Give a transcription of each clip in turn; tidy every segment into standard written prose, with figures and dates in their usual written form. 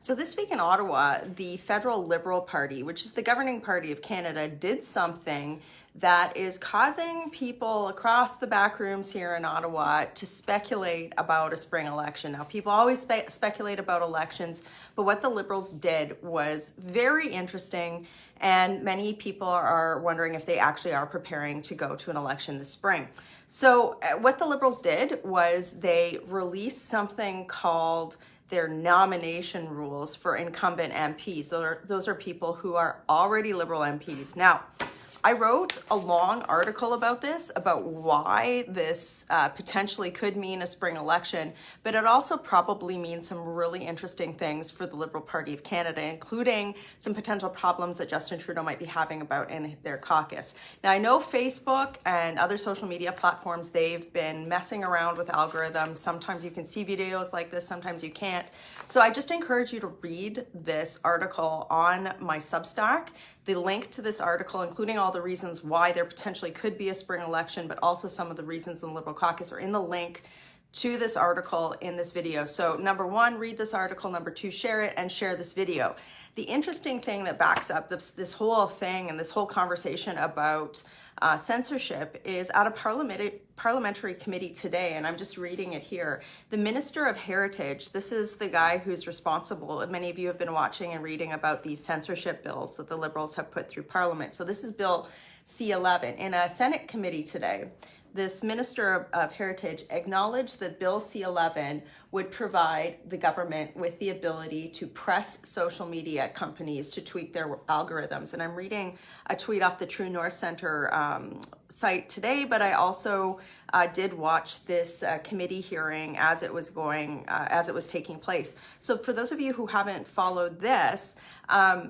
So this week in Ottawa, the federal Liberal Party, which is the governing party of Canada, did something that is causing people across the back rooms here in Ottawa to speculate about a spring election. Now, people always speculate about elections, but what the Liberals did was very interesting, and many people are wondering if they actually are preparing to go to an election this spring. So what the Liberals did was they released something called their nomination rules for incumbent MPs. Those are people who are already Liberal MPs. Now, I wrote a long article about this, about why this potentially could mean a spring election, but it also probably means some really interesting things for the Liberal Party of Canada, including some potential problems that Justin Trudeau might be having about in their caucus. Now, I know Facebook and other social media platforms, they've been messing around with algorithms. Sometimes you can see videos like this, sometimes you can't. So I just encourage you to read this article on my Substack. The link to this article, including all the reasons why there potentially could be a spring election, but also some of the reasons in the Liberal caucus, are in the link to this article in this video. So number one, read this article. Number two, share it and share this video. The interesting thing that backs up this whole thing and this whole conversation about censorship is at a parliamentary committee today, and I'm just reading it here. The Minister of Heritage, this is the guy who's responsible, many of you have been watching and reading about these censorship bills that the Liberals have put through Parliament. So this is Bill C-11. In a Senate committee today, this Minister of Heritage acknowledged that Bill C-11 would provide the government with the ability to press social media companies to tweak their algorithms. And I'm reading a tweet off the True North Center site today, but I also did watch this committee hearing as it was taking place. So for those of you who haven't followed this,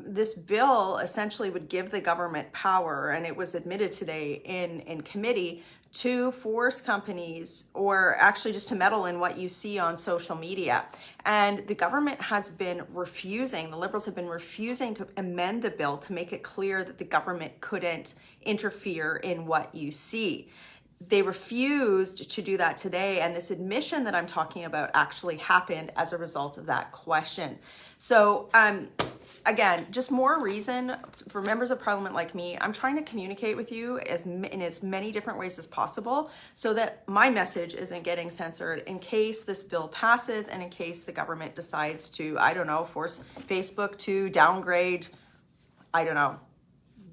this bill essentially would give the government power, and it was admitted today in committee, to force companies, or actually just to meddle in what you see on social media. And the government has been refusing, the Liberals have been refusing to amend the bill to make it clear that the government couldn't interfere in what you see. They refused to do that today, and this admission that I'm talking about actually happened as a result of that question. So again, just more reason for members of Parliament like me. I'm trying to communicate with you in as many different ways as possible so that my message isn't getting censored in case this bill passes and in case the government decides to, I don't know, force Facebook to downgrade, I don't know.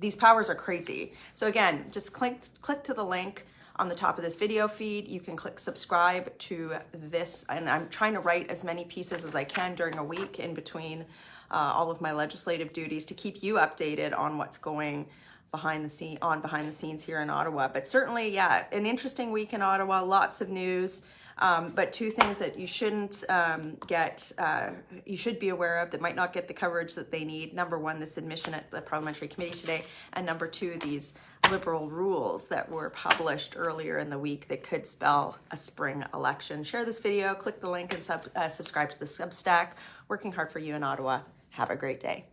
These powers are crazy. So again, just click to the link on the top of this video feed. You can click subscribe to this, and I'm trying to write as many pieces as I can during a week in between all of my legislative duties to keep you updated on what's going behind the scenes here in Ottawa. But certainly, yeah, an interesting week in Ottawa, lots of news. But two things that you shouldn't you should be aware of that might not get the coverage that they need. Number one, this admission at the parliamentary committee today. And number two, these Liberal rules that were published earlier in the week that could spell a spring election. Share this video, click the link, and subscribe to the Substack. Working hard for you in Ottawa. Have a great day.